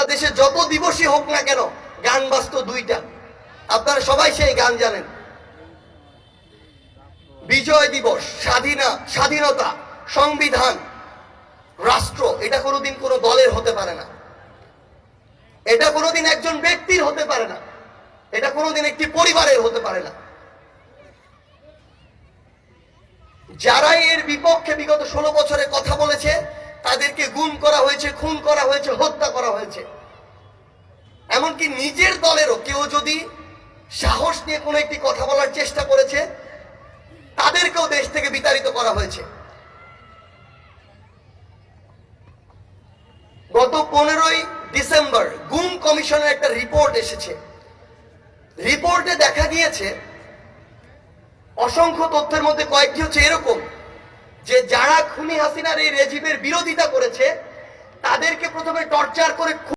বাংলাদেশে যত দিবসই হোক না কেন গান বাজতো দুইটা। আপনারা সবাই সেই গান জানেন, বিজয় দিবস, স্বাধীনতা, সংবিধান, রাষ্ট্র। এটা কোনোদিন কোনো দলের হতে পারে না, এটা কোনোদিন একজন ব্যক্তির হতে পারে না, এটা কোনোদিন একটি পরিবারের হতে পারে না। যারাই এর বিপক্ষে বিগত 16 বছরে কথা বলেছে তাদেরকে গুম করা হয়েছে, খুন করা হয়েছে, হত্যা করা হয়েছে। এমনকি নিজের দলেরও কেউ যদি সাহস নিয়ে কোনো একটি কথা বলার চেষ্টা করেছে তাদেরকেও দেশ থেকে বিতাড়িত করা হয়েছে। গত 15ই ডিসেম্বর গুম কমিশনের একটা রিপোর্ট এসেছে। রিপোর্টে দেখা গিয়েছে অসংখ্য তথ্যের মধ্যে কয়েকটি হচ্ছে এরকম যে যারা খুনি হাসিনার এই রেজিমের বিরোধিতা করেছে তাদেরকে প্রথমে টর্চার করে